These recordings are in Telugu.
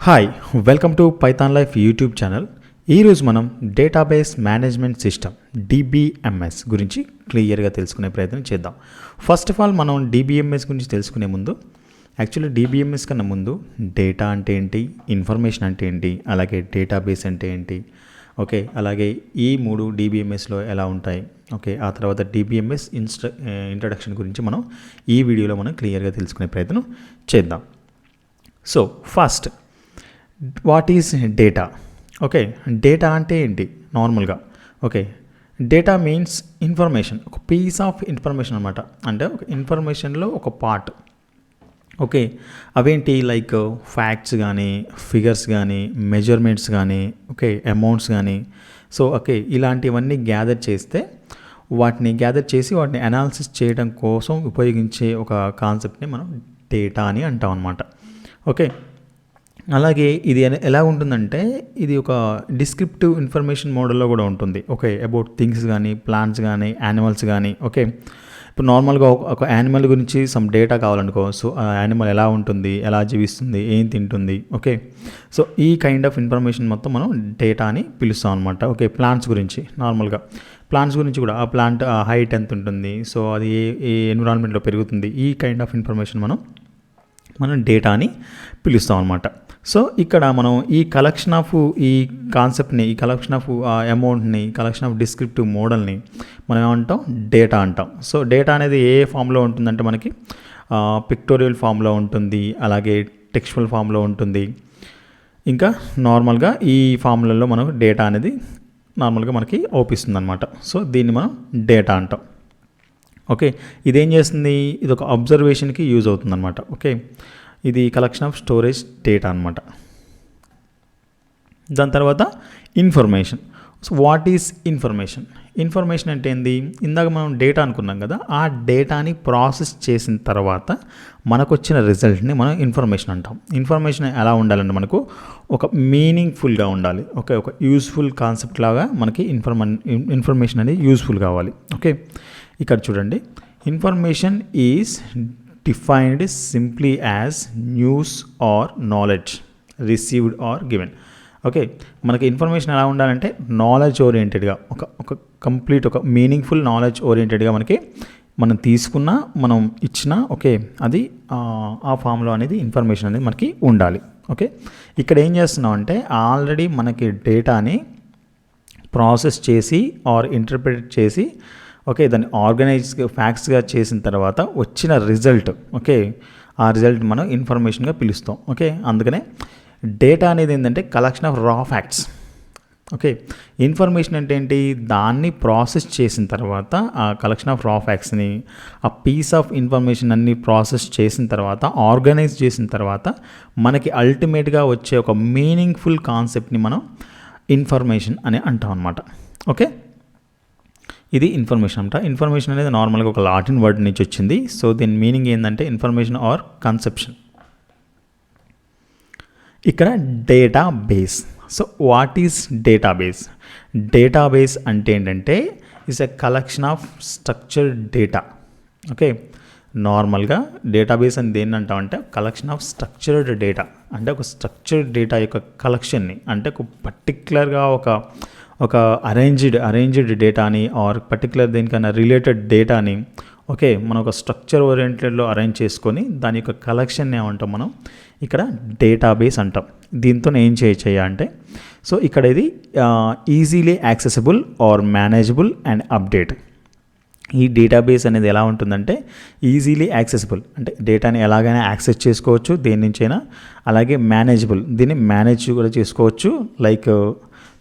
Hi welcome to Python life YouTube channel. ఈరోజు మనం డేటాబేస్ మేనేజ్మెంట్ సిస్టమ్ DBMS గురించి క్లియర్గా తెలుసుకునే ప్రయత్నం చేద్దాం. ఫస్ట్ ఆఫ్ ఆల్ మనం DBMS గురించి తెలుసుకునే ముందు యాక్చువల్లీ DBMS కన్నా ముందు డేటా అంటే ఏంటి, ఇన్ఫర్మేషన్ అంటే ఏంటి, అలాగే డేటాబేస్ అంటే ఏంటి, ఓకే, అలాగే ఈ మూడు DBMSలో ఎలా ఉంటాయి, ఓకే, ఆ తర్వాత DBMS ఇంట్రడక్షన్ గురించి మనం ఈ వీడియోలో మనం క్లియర్గా తెలుసుకునే ప్రయత్నం చేద్దాం. So first what is data? Okay, data అంటే ఏంటి నార్మల్గా? ఓకే, డేటా మీన్స్ ఇన్ఫర్మేషన్, ఒక పీస్ ఆఫ్ ఇన్ఫర్మేషన్ అనమాట. అంటే ఒక ఇన్ఫర్మేషన్లో ఒక పార్ట్. ఓకే, అవేంటి లైక్ ఫ్యాక్ట్స్ కానీ, ఫిగర్స్ కానీ, మెజర్మెంట్స్ కానీ, ఓకే, అమౌంట్స్ కానీ. సో ఓకే, ఇలాంటివన్నీ గ్యాదర్ చేస్తే వాటిని అనాలిసిస్ చేయడం కోసం ఉపయోగించే ఒక కాన్సెప్ట్ని మనం డేటా అని అంటాం అనమాట. ఓకే, అలాగే ఇది ఎలా ఉంటుందంటే ఇది ఒక డిస్క్రిప్టివ్ ఇన్ఫర్మేషన్ మోడల్లో కూడా ఉంటుంది. ఓకే, అబౌట్ థింగ్స్ కానీ, ప్లాంట్స్ కానీ, యానిమల్స్ కానీ. ఓకే, ఇప్పుడు నార్మల్గా ఒక యానిమల్ గురించి సమ్ డేటా కావాలనుకో, సో ఆ యానిమల్ ఎలా ఉంటుంది, ఎలా జీవిస్తుంది, ఏం తింటుంది, ఓకే, సో ఈ కైండ్ ఆఫ్ ఇన్ఫర్మేషన్ మొత్తం మనం డేటా అని పిలుస్తాం అనమాట. ఓకే, ప్లాంట్స్ గురించి నార్మల్గా ప్లాంట్స్ గురించి కూడా ఆ ప్లాంట్ హైట్ ఎంత ఉంటుంది, సో అది ఏ ఎన్విరాన్మెంట్లో పెరుగుతుంది, ఈ కైండ్ ఆఫ్ ఇన్ఫర్మేషన్ మనం డేటా అని పిలుస్తాం అనమాట. సో ఇక్కడ మనం ఈ కలెక్షన్ ఆఫ్ ఈ కాన్సెప్ట్ని, ఈ కలెక్షన్ ఆఫ్ అమౌంట్ని, కలెక్షన్ ఆఫ్ డిస్క్రిప్టివ్ మోడల్ని మనం ఏమంటాం, డేటా అంటాం. సో డేటా అనేది ఏ ఫామ్లో ఉంటుందంటే మనకి పిక్టోరియల్ ఫామ్లో ఉంటుంది, అలాగే టెక్స్చువల్ ఫామ్లో ఉంటుంది, ఇంకా నార్మల్గా ఈ ఫామ్లలో మనకు డేటా అనేది నార్మల్గా మనకి అవుపిస్తుంది అనమాట. సో దీన్ని మనం డేటా అంటాం. ఓకే, ఇదేం చేస్తుంది, ఇది ఒక అబ్జర్వేషన్కి యూజ్ అవుతుంది అనమాట. ఓకే, ఇది కలెక్షన్ ఆఫ్ స్టోరేజ్ డేటా అనమాట. దాని తర్వాత information. So what is information? Information అంటే ఏంది, ఇందాక మనం డేటా అనుకున్నాం కదా, ఆ డేటాని ప్రాసెస్ చేసిన తర్వాత మనకు వచ్చిన రిజల్ట్ని మనం ఇన్ఫర్మేషన్ అంటాం. ఇన్ఫర్మేషన్ ఎలా ఉండాలంటే మనకు ఒక మీనింగ్ఫుల్గా ఉండాలి. ఓకే, ఒక యూస్ఫుల్ కాన్సెప్ట్ లాగా మనకి ఇన్ఫర్మేషన్ అనేది యూస్ఫుల్ కావాలి. ఓకే, ఇక్కడ చూడండి, information is defined simply as news or knowledge received or given. Okay, మనకి ఇన్ఫర్మేషన్ ఎలా ఉండాలంటే నాలెడ్జ్ ఓరియంటెడ్గా, ఒక కంప్లీట్ ఒక మీనింగ్ఫుల్ నాలెడ్జ్ ఓరియంటెడ్గా మనం తీసుకున్న, మనం ఇచ్చిన, ఓకే, అది ఆ ఫామ్లో అనేది ఇన్ఫర్మేషన్ అనేది మనకి ఉండాలి. ఓకే, ఇక్కడ ఏం చేస్తున్నాం అంటే ఆల్రెడీ మనకి డేటాని ప్రాసెస్ చేసి ఆర్ ఇంటర్ప్రిట్ చేసి, ఓకే, దాన్ని ఫ్యాక్ట్స్గా చేసిన తర్వాత వచ్చిన రిజల్ట్, ఓకే, ఆ రిజల్ట్ మనం ఇన్ఫర్మేషన్గా పిలుస్తాం. ఓకే, అందుకనే డేటా అనేది ఏంటంటే collection of raw facts. Okay, information అంటే ఏంటి, దాన్ని ప్రాసెస్ చేసిన తర్వాత ఆ కలెక్షన్ ఆఫ్ రా ఫ్యాక్ట్స్ని, ఆ పీస్ ఆఫ్ ఇన్ఫర్మేషన్ అన్ని ప్రాసెస్ చేసిన తర్వాత, ఆర్గనైజ్ చేసిన తర్వాత మనకి అల్టిమేట్గా వచ్చే ఒక మీనింగ్ఫుల్ కాన్సెప్ట్ని మనం ఇన్ఫర్మేషన్ అని అంటాం అనమాట. ఓకే, ఇది ఇన్ఫర్మేషన్ అంట. ఇన్ఫర్మేషన్ అనేది నార్మల్గా ఒక లాటిన్ వర్డ్ నుంచి వచ్చింది. సో దీని మీనింగ్ ఏంటంటే ఇన్ఫర్మేషన్ ఆర్ కన్సెప్షన్. ఇక్కడ database. So what is database? Database అంటే ఏంటంటే it's a collection of structured data. Okay, నార్మల్గా డేటాబేస్ అని దేన్ని అంటామంటే కలెక్షన్ ఆఫ్ స్ట్రక్చర్డ్ డేటా. అంటే ఒక స్ట్రక్చర్డ్ డేటా యొక్క కలెక్షన్ని, అంటే ఒక పర్టిక్యులర్గా ఒక అరేంజ్డ్ డేటాని ఆర్ పర్టికులర్ దేనికైనా రిలేటెడ్ డేటాని, ఓకే, మనం ఒక స్ట్రక్చర్ ఓరియంటెడ్లో అరేంజ్ చేసుకొని దాని యొక్క కలెక్షన్ని ఏమంటాం మనం ఇక్కడ డేటాబేస్ అంటాం. దీంతో ఏం అంటే సో ఇక్కడ ఇది easily accessible or manageable and update. ఈ డేటాబేస్ అనేది ఎలా ఉంటుందంటే ఈజీలీ యాక్సెసిబుల్, అంటే డేటాని ఎలాగైనా యాక్సెస్ చేసుకోవచ్చు దేని నుంచైనా, అలాగే మేనేజబుల్, దీన్ని మేనేజ్ కూడా చేసుకోవచ్చు, లైక్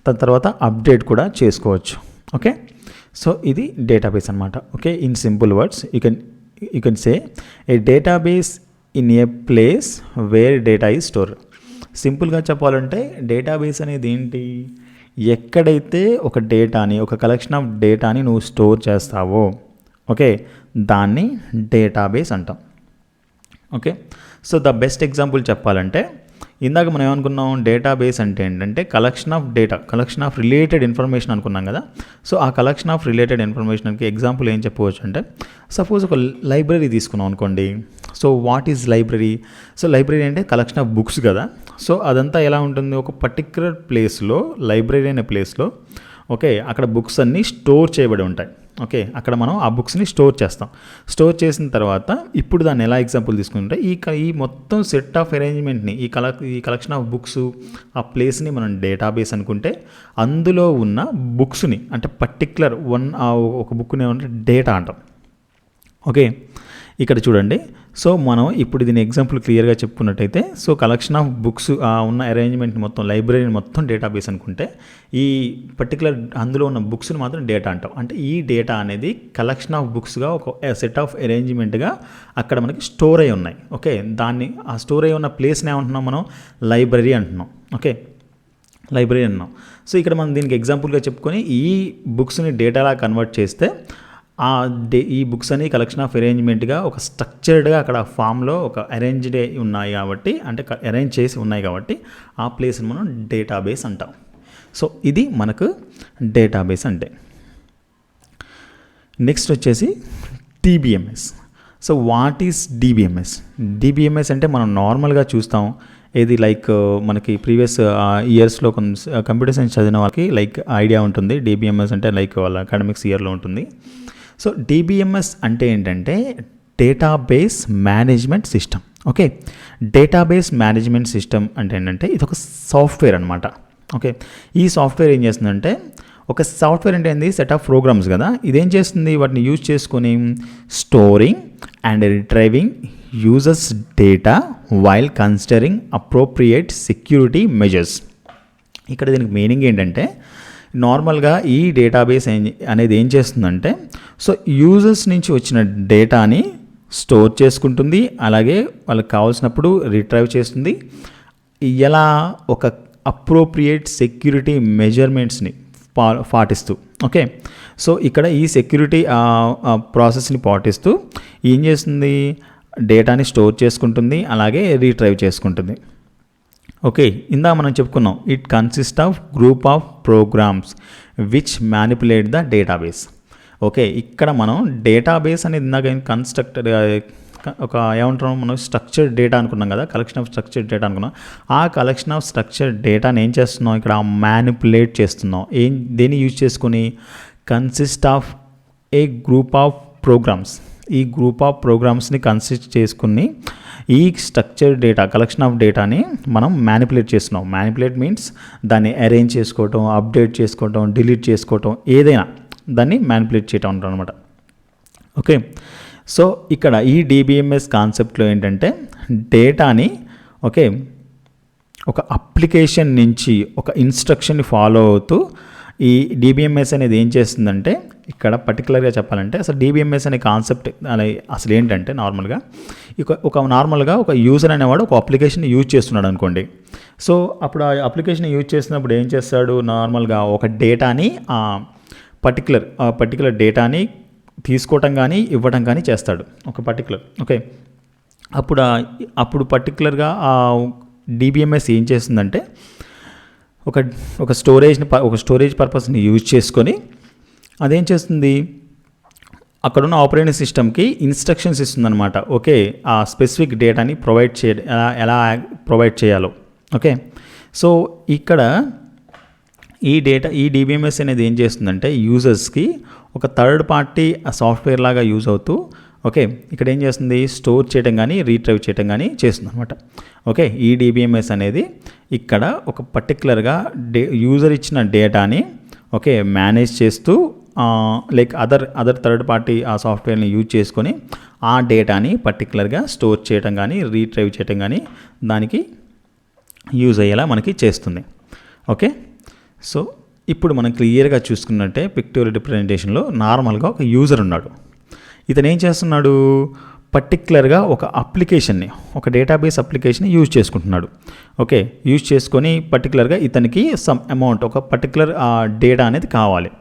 దాని తర్వాత అప్డేట్ కూడా చేసుకోవచ్చు. ఓకే, సో ఇది డేటాబేస్ అనమాట. Okay, in simple words you can say A database in a place where data is store. సింపుల్గా చెప్పాలంటే డేటాబేస్ అనేది ఏంటి, ఎక్కడైతే ఒక డేటాని, ఒక కలెక్షన్ ఆఫ్ డేటాని నువ్వు స్టోర్ చేస్తావో, ఓకే, దాన్ని డేటాబేస్ అంటాం. Okay, so the best example చెప్పాలంటే ఇందాక మనం ఏమనుకున్నాం, డేటాబేస్ అంటే ఏంటంటే కలెక్షన్ ఆఫ్ రిలేటెడ్ ఇన్ఫర్మేషన్ అనుకున్నాం కదా. సో ఆ కలెక్షన్ ఆఫ్ రిలేటెడ్ ఇన్ఫర్మేషన్కి ఎగ్జాంపుల్ ఏం చెప్పవచ్చు అంటే, సపోజ్ ఒక లైబ్రరీ తీసుకున్నాం అనుకోండి. So what is library? So library అంటే కలెక్షన్ ఆఫ్ బుక్స్ కదా. సో అదంతా ఎలా ఉంటుంది, ఒక పర్టిక్యులర్ ప్లేస్లో, లైబ్రరీ అనే ప్లేస్లో ఓకే అక్కడ బుక్స్ అన్నీ స్టోర్ చేయబడి ఉంటాయి. ఓకే అక్కడ మనం ఆ బుక్స్ని స్టోర్ చేస్తాం. స్టోర్ చేసిన తర్వాత ఇప్పుడు దాన్ని ఎలా ఎగ్జాంపుల్ తీసుకుంటే, ఈ మొత్తం సెట్ ఆఫ్ అరేంజ్మెంట్ని, ఈ కలెక్షన్ ఆఫ్ బుక్స్ ఆ ప్లేస్ని మనం డేటాబేస్ అనుకుంటే, అందులో ఉన్న బుక్స్ని అంటే పర్టిక్యులర్ ఒక బుక్ని ఏమంటే డేటా అంటాం. ఓకే ఇక్కడ చూడండి. సో మనం ఇప్పుడు దీని ఎగ్జాంపుల్ క్లియర్గా చెప్పుకున్నట్టయితే, సో కలెక్షన్ ఆఫ్ బుక్స్ ఉన్న అరేంజ్మెంట్ మొత్తం, లైబ్రరీని మొత్తం డేటాబేస్ అనుకుంటే, ఈ పర్టికులర్ అందులో ఉన్న బుక్స్ని మాత్రం డేటా అంటాం. అంటే ఈ డేటా అనేది కలెక్షన్ ఆఫ్ బుక్స్గా ఒక సెట్ ఆఫ్ అరేంజ్మెంట్గా అక్కడ మనకి స్టోర్ అయి ఉన్నాయి. ఓకే దాన్ని ఆ స్టోర్ అయి ఉన్న ప్లేస్ని ఏమంటున్నాం మనం, లైబ్రరీ అంటున్నాం. ఓకే లైబ్రరీ అంటున్నాం. సో ఇక్కడ మనం దీనికి ఎగ్జాంపుల్గా చెప్పుకొని ఈ బుక్స్ని డేటాలా కన్వర్ట్ చేస్తే, ఈ బుక్స్ అని కలెక్షన్ ఆఫ్ అరేంజ్మెంట్గా ఒక స్ట్రక్చర్డ్గా అక్కడ ఫామ్లో ఒక అరేంజ్డ్ ఉన్నాయి కాబట్టి, అంటే అరేంజ్ చేసి ఉన్నాయి కాబట్టి ఆ ప్లేస్ని మనం డేటాబేస్ అంటాం. సో ఇది మనకు డేటాబేస్ అంటే. నెక్స్ట్ వచ్చేసి DBMS. So what is DBMS? DBMS అంటే మనం నార్మల్గా చూస్తాం, ఏది లైక్ మనకి ప్రీవియస్ ఇయర్స్లో కంప్యూటర్ సైన్స్ చదివిన వాళ్ళకి లైక్ ఐడియా ఉంటుంది. DBMS అంటే లైక్ వాళ్ళ అకాడమిక్స్ ఇయర్లో ఉంటుంది. సో DBMS అంటే ఏంటంటే database management system. Okay database management system అంటే ఏంటంటే ఇది ఒక సాఫ్ట్వేర్ అనమాట. ఓకే ఈ సాఫ్ట్వేర్ ఏం చేస్తుందంటే, ఒక సాఫ్ట్వేర్ అంటే ఏంది, సెట్ ఆఫ్ ప్రోగ్రామ్స్ కదా. ఇదేం చేస్తుంది, వాటిని యూజ్ చేసుకొని storing and retrieving users data while considering appropriate security measures. ఇక్కడ దీనికి మీనింగ్ ఏంటంటే, నార్మల్గా ఈ డేటాబేస్ అనేది ఏం చేస్తుందంటే, సో యూజర్స్ నుంచి వచ్చిన డేటాని స్టోర్ చేసుకుంటుంది, అలాగే వాళ్ళకి కావాల్సినప్పుడు రిట్రైవ్ చేస్తుంది. ఎలా, ఒక అప్రోప్రియేట్ సెక్యూరిటీ మెజర్మెంట్స్ని పాటిస్తూ. ఓకే సో ఇక్కడ ఈ సెక్యూరిటీ ప్రాసెస్ని పాటిస్తూ ఏం చేస్తుంది, డేటాని స్టోర్ చేసుకుంటుంది, అలాగే రీట్రైవ్ చేసుకుంటుంది. ఓకే ఇందా మనం చెప్పుకున్నాం, it consist of group of programs which manipulate the database. Okay ఇక్కడ మనం డేటాబేస్ అనేది ఇందాక కన్స్ట్రక్టెడ్ ఒక ఏమంటున్నాం మనం, స్ట్రక్చర్డ్ డేటా అనుకున్నాం కదా, కలెక్షన్ ఆఫ్ స్ట్రక్చర్డ్ డేటా అనుకున్నాం. ఆ కలెక్షన్ ఆఫ్ స్ట్రక్చర్డ్ డేటాని ఏం చేస్తున్నాం, ఇక్కడ మ్యానిపులేట్ చేస్తున్నాం. దేన్ని యూజ్ చేసుకుని, consist of a group of programs. ఈ గ్రూప్ ఆఫ్ ప్రోగ్రామ్స్ని కన్సిస్ట్ చేసుకుని ఈ స్ట్రక్చర్డ్ డేటా, కలెక్షన్ ఆఫ్ డేటాని మనం మ్యానిపులేట్ చేస్తున్నాం. మ్యానిపులేట్ మీన్స్ దాన్ని అరేంజ్ చేసుకోవటం, అప్డేట్ చేసుకోవటం, డిలీట్ చేసుకోవటం, ఏదైనా దాన్ని మ్యానిపులేట్ చేయటం అంటాం అనమాట. ఓకే సో ఇక్కడ ఈ DBMS కాన్సెప్ట్లో ఏంటంటే, డేటాని ఓకే ఒక అప్లికేషన్ నుంచి ఒక ఇన్స్ట్రక్షన్ని ఫాలో అవుతూ ఈ DBMS అనేది ఏం చేస్తుందంటే, ఇక్కడ పర్టికులర్గా చెప్పాలంటే అసలు DBMS అనే కాన్సెప్ట్ అసలు ఏంటంటే, నార్మల్గా ఒక యూజర్ అనేవాడు ఒక అప్లికేషన్ యూజ్ చేస్తున్నాడు అనుకోండి. సో అప్పుడు ఆ అప్లికేషన్ యూజ్ చేసినప్పుడు ఏం చేస్తాడు, నార్మల్గా ఒక డేటాని పర్టికులర్ డేటాని తీసుకోవటం కానీ ఇవ్వటం కానీ చేస్తాడు ఒక పర్టికులర్. ఓకే అప్పుడు పర్టికులర్గా ఆ DBMS ఏం చేస్తుందంటే, ఒక స్టోరేజ్ పర్పస్ని యూజ్ చేసుకొని అదేం చేస్తుంది, అక్కడున్న ఆపరేటింగ్ సిస్టమ్కి ఇన్స్ట్రక్షన్స్ ఇస్తుందన్నమాట. ఓకే ఆ స్పెసిఫిక్ డేటాని ఎలా ప్రొవైడ్ చేయాలో. ఓకే సో ఇక్కడ ఈ DBMS అనేది ఏం చేస్తుందంటే, యూజర్స్కి ఒక థర్డ్ పార్టీ సాఫ్ట్వేర్ లాగా యూజ్ అవుతూ ఓకే ఇక్కడ ఏం చేస్తుంది, స్టోర్ చేయడం కానీ రీట్రైవ్ చేయడం కానీ చేస్తుంది అనమాట. ఓకే ఈ DBMS అనేది ఇక్కడ ఒక పర్టికులర్గా యూజర్ ఇచ్చిన డేటాని ఓకే మేనేజ్ చేస్తూ లైక్ అదర్ థర్డ్ పార్టీ ఆ సాఫ్ట్వేర్ని యూజ్ చేసుకొని ఆ డేటాని పర్టికులర్గా స్టోర్ చేయడం కానీ రీట్రైవ్ చేయడం కానీ దానికి యూజ్ అయ్యేలా మనకి చేస్తుంది. ఓకే సో ఇప్పుడు మనం క్లియర్గా చూసుకున్నట్టే పిక్టోరియల్ రిప్రజెంటేషన్లో నార్మల్గా ఒక యూజర్ ఉన్నాడు. ఇతను ఏం చేస్తున్నాడు, పర్టికులర్గా ఒక అప్లికేషన్ని, ఒక డేటాబేస్ అప్లికేషన్ని యూజ్ చేసుకుంటున్నాడు. ఓకే యూజ్ చేసుకొని పర్టికులర్గా ఇతనికి సమ్ అమౌంట్, ఒక పర్టికులర్ డేటా అనేది కావాలి.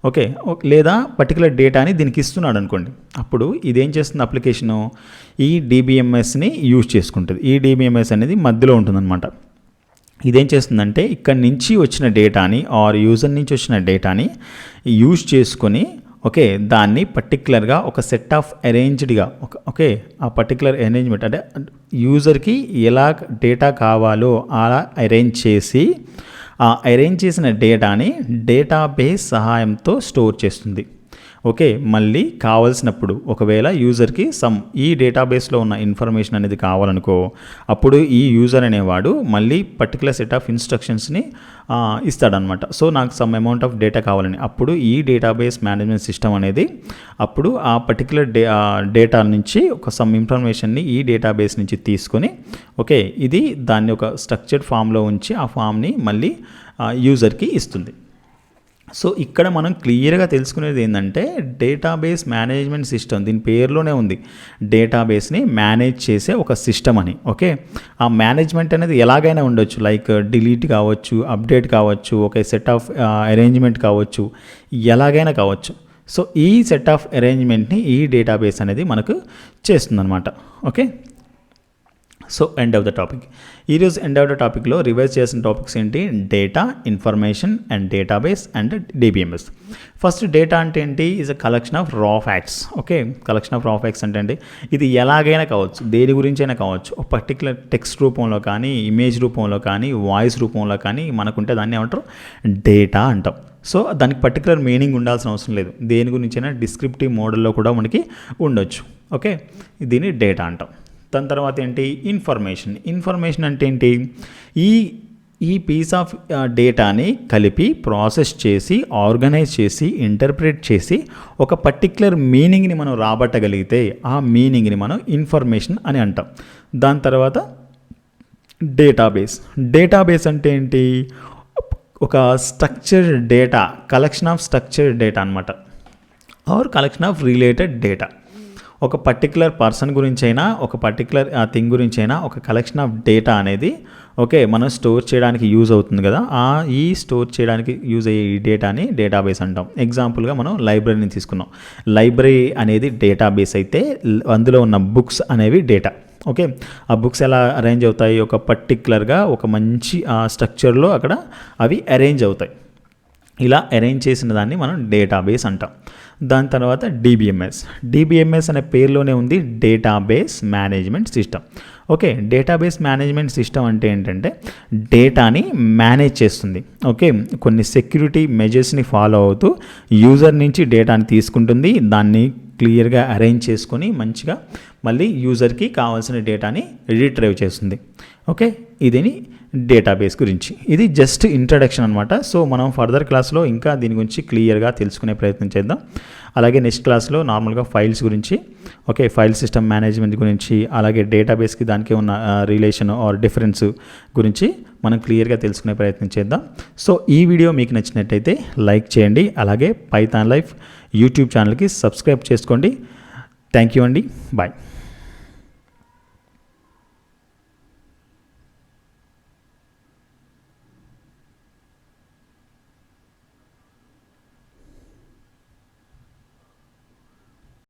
ఓకే లేదా పర్టికులర్ డేటాని దీనికి ఇస్తున్నాడు అనుకోండి. అప్పుడు ఇదేం చేస్తుంది, అప్లికేషను ఈ DBMSని యూజ్ చేసుకుంటుంది. ఈ DBMS అనేది మధ్యలో ఉంటుందన్నమాట. ఇదేం చేస్తుందంటే ఇక్కడి నుంచి వచ్చిన డేటాని ఆర్ యూజర్ నుంచి వచ్చిన డేటాని యూజ్ చేసుకొని ఓకే దాన్ని పర్టికులర్గా ఒక సెట్ ఆఫ్ అరేంజ్డ్గా ఓకే ఆ పర్టికులర్ అరేంజ్మెంట్ అంటే యూజర్కి ఎలా డేటా కావాలో అలా అరేంజ్ చేసి ఆ అరేంజ్ చేసిన డేటాని డేటాబేస్ సహాయంతో స్టోర్ చేస్తుంది. ఓకే మళ్ళీ కావాల్సినప్పుడు ఒకవేళ యూజర్కి ఈ డేటాబేస్లో ఉన్న ఇన్ఫర్మేషన్ అనేది కావాలనుకో అప్పుడు ఈ యూజర్ అనేవాడు మళ్ళీ పర్టికులర్ సెట్ ఆఫ్ ఇన్స్ట్రక్షన్స్ని ఇస్తాడనమాట. సో నాకు సమ్ అమౌంట్ ఆఫ్ డేటా కావాలని అప్పుడు ఈ డేటాబేస్ మేనేజ్మెంట్ సిస్టమ్ అనేది అప్పుడు ఆ పర్టికులర్ డేటా నుంచి ఒక సమ్ ఇన్ఫర్మేషన్ని ఈ డేటాబేస్ నుంచి తీసుకొని ఓకే ఇది దాన్ని ఒక స్ట్రక్చర్డ్ ఫామ్లో ఉంచి ఆ ఫామ్ని మళ్ళీ యూజర్కి ఇస్తుంది. సో ఇక్కడ మనం క్లియర్గా తెలుసుకునేది ఏంటంటే డేటాబేస్ మేనేజ్మెంట్ సిస్టమ్, దీని పేరులోనే ఉంది డేటాబేస్ని మేనేజ్ చేసే ఒక సిస్టమ్ అని. ఓకే ఆ మేనేజ్మెంట్ అనేది ఎలాగైనా ఉండొచ్చు, లైక్ డిలీట్ కావచ్చు, అప్డేట్ కావచ్చు, ఒక సెట్ ఆఫ్ అరేంజ్మెంట్ కావచ్చు, ఎలాగైనా కావచ్చు. సో ఈ సెట్ ఆఫ్ అరేంజ్మెంట్ని ఈ డేటాబేస్ అనేది మనకు చేస్తుందన్నమాట. Okay so end of the topic. ఈరోజు ఎండ్ ఆఫ్ ద టాపిక్లో రివైజ్ చేసిన టాపిక్స్ ఏంటి? Data, information and database and DBMS. First data అంటే ఏంటి? Is a collection of raw facts. Okay collection of raw facts అంటే అండి ఇది ఎలాగైనా కావచ్చు, దేని గురించి అయినా కావచ్చు, ఒక పర్టికులర్ టెక్స్ట్ రూపంలో కానీ, ఇమేజ్ రూపంలో కానీ, వాయిస్ రూపంలో కానీ మనకుంటే దాన్ని ఏమంటారు? డేటా అంటాం. సో దానికి పర్టికులర్ మీనింగ్ ఉండాల్సిన అవసరం లేదు, దేని గురించైనా డిస్క్రిప్టివ్ మోడల్లో కూడా మనకి ఉండొచ్చు. ఓకే దీన్ని డేటా అంటాం. దాని తర్వాత ఏంటి? ఇన్ఫర్మేషన్ అంటే ఏంటి? ఈ పీస్ ఆఫ్ డేటాని కలిపి ప్రాసెస్ చేసి ఆర్గనైజ్ చేసి ఇంటర్ప్రిట్ చేసి ఒక పర్టిక్యులర్ మీనింగ్ని మనం రాబట్టగలిగితే ఆ మీనింగ్ని మనం ఇన్ఫర్మేషన్ అని అంటాం. దాని తర్వాత డేటాబేస్ అంటే ఏంటి? ఒక structured data, collection of structured data అనమాట, or collection of related data. ఒక పర్టికులర్ పర్సన్ గురించైనా, ఒక పర్టికులర్ థింగ్ గురించైనా ఒక కలెక్షన్ ఆఫ్ డేటా అనేది ఓకే మనం స్టోర్ చేయడానికి యూజ్ అవుతుంది కదా, ఈ స్టోర్ చేయడానికి యూజ్ అయ్యే ఈ డేటాని డేటాబేస్ అంటాం. ఎగ్జాంపుల్గా మనం లైబ్రరీని తీసుకున్నాం. లైబ్రరీ అనేది డేటాబేస్ అయితే అందులో ఉన్న బుక్స్ అనేవి డేటా. ఓకే ఆ బుక్స్ ఎలా అరేంజ్ అవుతాయి? ఒక పర్టికులర్గా ఒక మంచి స్ట్రక్చర్లో అక్కడ అవి అరేంజ్ అవుతాయి. ఇలా అరేంజ్ చేసిన దాన్ని మనం డేటాబేస్ అంటాం. దాని తర్వాత డిబిఎంఎస్ అనే పేరులోనే ఉంది database management system. Okay database management system అంటే ఏంటంటే డేటాని మేనేజ్ చేస్తుంది. ఓకే కొన్ని సెక్యూరిటీ మెజర్స్ని ఫాలో అవుతూ యూజర్ నుంచి డేటాని తీసుకుంటుంది, దాన్ని క్లియర్గా అరేంజ్ చేసుకొని మంచిగా మళ్ళీ యూజర్కి కావాల్సిన డేటాని రిట్రైవ్ చేస్తుంది. ఓకే ఇదిని డేటాబేస్ గురించి. ఇది జస్ట్ ఇంట్రడక్షన్ అనమాట. సో మనం ఫర్దర్ క్లాస్లో ఇంకా దీని గురించి క్లియర్గా తెలుసుకునే ప్రయత్నం చేద్దాం. అలాగే నెక్స్ట్ క్లాస్లో నార్మల్గా ఫైల్స్ గురించి, ఓకే ఫైల్ సిస్టమ్ మేనేజ్మెంట్ గురించి, అలాగే డేటాబేస్కి దానికి ఉన్న రిలేషన్ ఆర్ డిఫరెన్స్ గురించి మనం క్లియర్గా తెలుసుకునే ప్రయత్నం చేద్దాం. సో ఈ వీడియో మీకు నచ్చినట్టయితే లైక్ చేయండి, అలాగే పైథాన్ లైఫ్ యూట్యూబ్ ఛానల్కి సబ్స్క్రైబ్ చేసుకోండి. థ్యాంక్ యూ అండి, బాయ్.